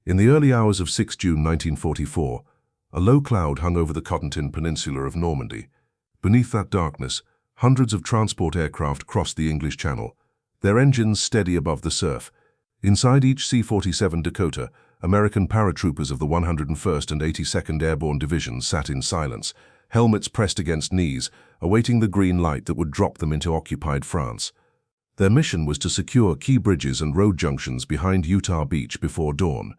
In the early hours of 6 June 1944, a low cloud hung over the Cotentin Peninsula of Normandy. Beneath that darkness, hundreds of transport aircraft crossed the English Channel, their engines steady above the surf. Inside each C-47 Dakota, American paratroopers of the 101st and 82nd Airborne Divisions sat in silence, helmets pressed against knees, awaiting the green light that would drop them into occupied France. Their mission was to secure key bridges and road junctions behind Utah Beach before dawn.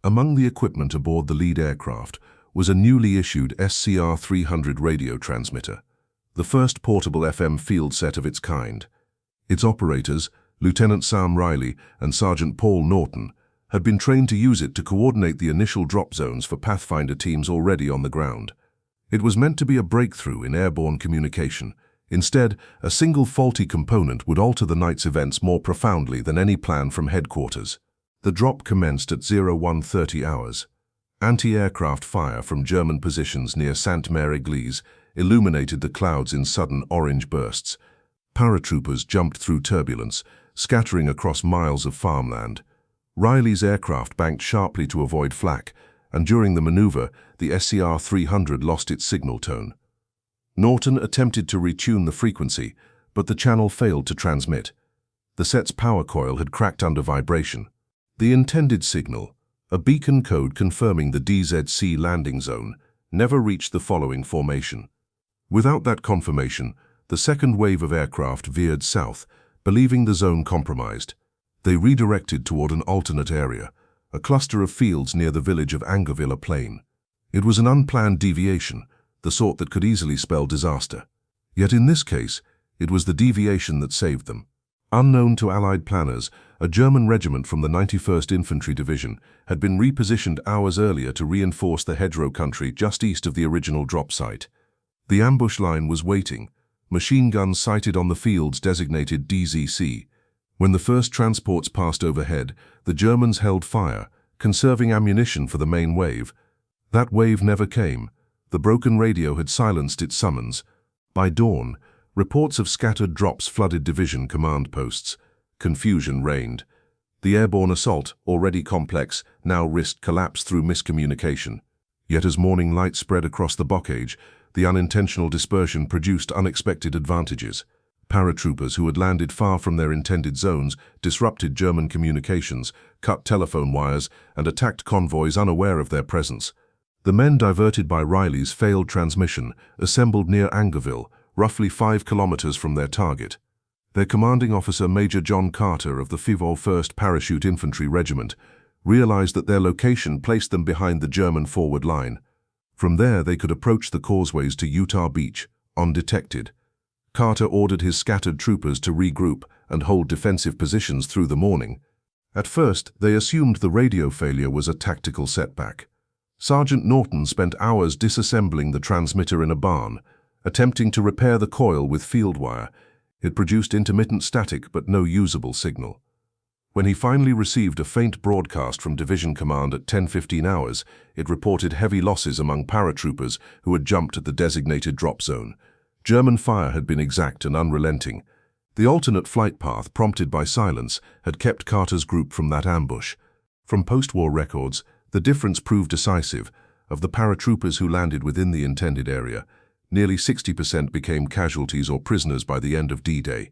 Among the equipment aboard the lead aircraft was a newly issued SCR-300 radio transmitter, the first portable FM field set of its kind. Its operators, Lieutenant Sam Riley and Sergeant Paul Norton, had been trained to use it to coordinate the initial drop zones for Pathfinder teams already on the ground. It was meant to be a breakthrough in airborne communication. Instead, a single faulty component would alter the night's events more profoundly than any plan from headquarters. The drop commenced at 01:30 hours. Anti-aircraft fire from German positions near Sainte-Mère-Église illuminated the clouds in sudden orange bursts. Paratroopers jumped through turbulence, scattering across miles of farmland. Riley's aircraft banked sharply to avoid flak, and during the maneuver, the SCR-300 lost its signal tone. Norton attempted to retune the frequency, but the channel failed to transmit. The set's power coil had cracked under vibration. The intended signal, a beacon code confirming the DZC landing zone, never reached the following formation. Without that confirmation, the second wave of aircraft veered south, believing the zone compromised. They redirected toward an alternate area, a cluster of fields near the village of Angevilla-Plain. It was an unplanned deviation, the sort that could easily spell disaster. Yet in this case, it was the deviation that saved them. Unknown to Allied planners, a German regiment from the 91st Infantry Division had been repositioned hours earlier to reinforce the hedgerow country just east of the original drop site. The ambush line was waiting, machine guns sighted on the fields designated DZC. When the first transports passed overhead, the Germans held fire, conserving ammunition for the main wave. That wave never came. The broken radio had silenced its summons. By dawn, reports of scattered drops flooded division command posts. Confusion reigned. The airborne assault, already complex, now risked collapse through miscommunication. Yet as morning light spread across the bocage, the unintentional dispersion produced unexpected advantages. Paratroopers who had landed far from their intended zones disrupted German communications, cut telephone wires, and attacked convoys unaware of their presence. The men diverted by Riley's failed transmission assembled near Angeville, roughly 5 kilometers from their target. Their commanding officer, Major John Carter of the 1st Parachute Infantry Regiment, realized that their location placed them behind the German forward line. From there they could approach the causeways to Utah Beach, undetected. Carter ordered his scattered troopers to regroup and hold defensive positions through the morning. At first, they assumed the radio failure was a tactical setback. Sergeant Norton spent hours disassembling the transmitter in a barn, attempting to repair the coil with field wire. It produced intermittent static but no usable signal. When he finally received a faint broadcast from Division Command at 10:15 hours, it reported heavy losses among paratroopers who had jumped at the designated drop zone. German fire had been exact and unrelenting. The alternate flight path, prompted by silence, had kept Carter's group from that ambush. From post-war records, the difference proved decisive. Of the paratroopers who landed within the intended area, nearly 60% became casualties or prisoners by the end of D-Day.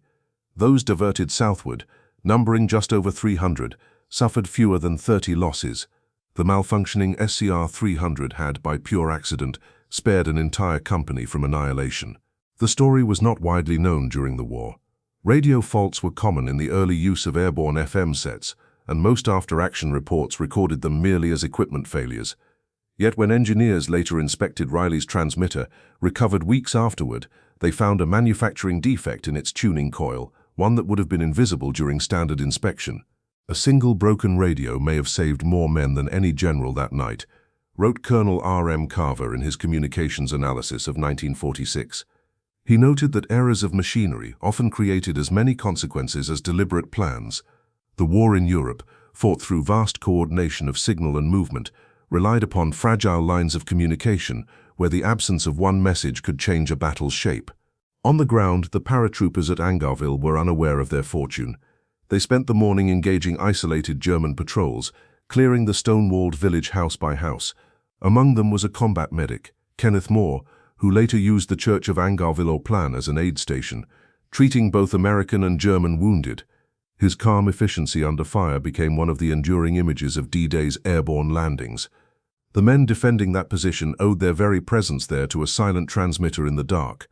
Those diverted southward, numbering just over 300, suffered fewer than 30 losses. The malfunctioning SCR-300 had, by pure accident, spared an entire company from annihilation. The story was not widely known during the war. Radio faults were common in the early use of airborne FM sets, and most after-action reports recorded them merely as equipment failures. Yet when engineers later inspected Riley's transmitter, recovered weeks afterward, they found a manufacturing defect in its tuning coil, one that would have been invisible during standard inspection. A single broken radio may have saved more men than any general that night, wrote Colonel R.M. Carver in his communications analysis of 1946. He noted that errors of machinery often created as many consequences as deliberate plans. The war in Europe, fought through vast coordination of signal and movement, relied upon fragile lines of communication where the absence of one message could change a battle's shape. On the ground, the paratroopers at Angeville were unaware of their fortune. They spent the morning engaging isolated German patrols, clearing the stone-walled village house by house. Among them was a combat medic, Kenneth Moore, who later used the Church of WWII as an aid station, treating both American and German wounded. His calm efficiency under fire became one of the enduring images of D-Day's airborne landings. The men defending that position owed their very presence there to a silent transmitter in the dark.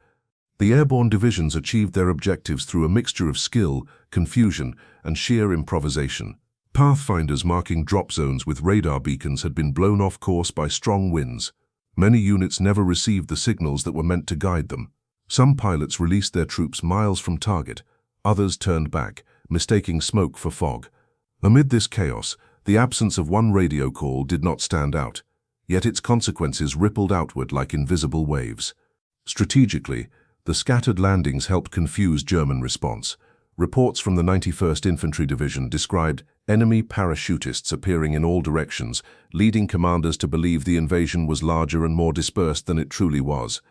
The airborne divisions achieved their objectives through a mixture of skill, confusion, and sheer improvisation. Pathfinders marking drop zones with radar beacons had been blown off course by strong winds. Many units never received the signals that were meant to guide them. Some pilots released their troops miles from target, others turned back, mistaking smoke for fog. Amid this chaos, the absence of one radio call did not stand out, yet its consequences rippled outward like invisible waves. Strategically, the scattered landings helped confuse German response. Reports from the 91st Infantry Division described enemy parachutists appearing in all directions, leading commanders to believe the invasion was larger and more dispersed than it truly was.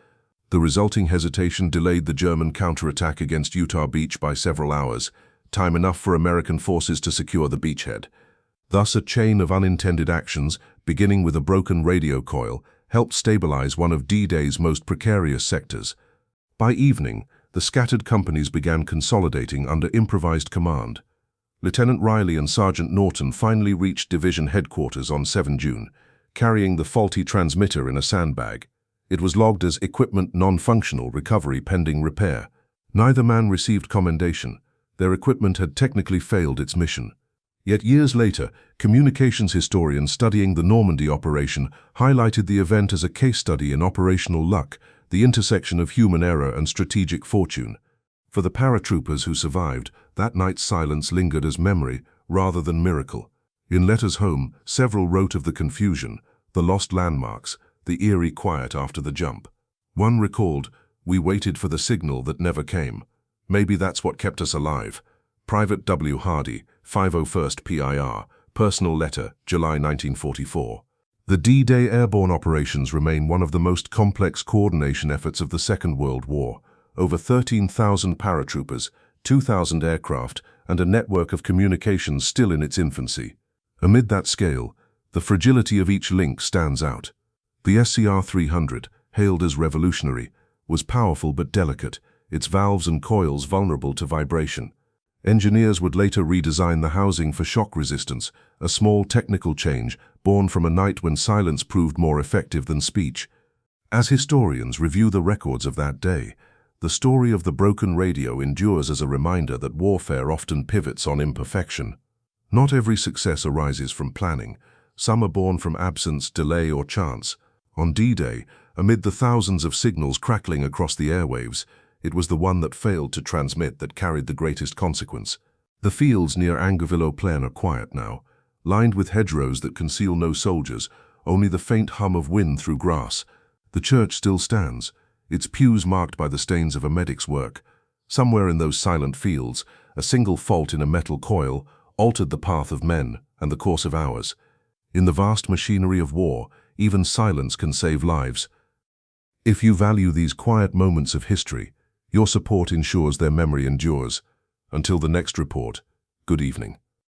The resulting hesitation delayed the German counterattack against Utah Beach by several hours, time enough for American forces to secure the beachhead. Thus, a chain of unintended actions, beginning with a broken radio coil, helped stabilize one of D-Day's most precarious sectors. By evening, the scattered companies began consolidating under improvised command. Lieutenant Riley and Sergeant Norton finally reached division headquarters on 7 June, carrying the faulty transmitter in a sandbag. It was logged as equipment non-functional, recovery pending repair. Neither man received commendation. Their equipment had technically failed its mission. Yet years later, communications historians studying the Normandy operation highlighted the event as a case study in operational luck, the intersection of human error and strategic fortune. For the paratroopers who survived, that night's silence lingered as memory rather than miracle. In letters home, several wrote of the confusion, the lost landmarks, the eerie quiet after the jump. One recalled, "We waited for the signal that never came. Maybe that's what kept us alive." Private W. Hardy, 501st PIR, personal letter, July 1944. The D-Day airborne operations remain one of the most complex coordination efforts of the Second World War. Over 13,000 paratroopers, 2,000 aircraft, and a network of communications still in its infancy. Amid that scale, the fragility of each link stands out. The SCR-300, hailed as revolutionary, was powerful but delicate, its valves and coils vulnerable to vibration. Engineers would later redesign the housing for shock resistance, a small technical change born from a night when silence proved more effective than speech. As historians review the records of that day, the story of the broken radio endures as a reminder that warfare often pivots on imperfection. Not every success arises from planning. Some are born from absence, delay, or chance. On D-Day, amid the thousands of signals crackling across the airwaves, it was the one that failed to transmit that carried the greatest consequence. The fields near Angevillers-Plaine are quiet now, lined with hedgerows that conceal no soldiers, only the faint hum of wind through grass. The church still stands, its pews marked by the stains of a medic's work. Somewhere in those silent fields, a single fault in a metal coil altered the path of men and the course of hours. In the vast machinery of war, even silence can save lives. If you value these quiet moments of history, your support ensures their memory endures. Until the next report, good evening.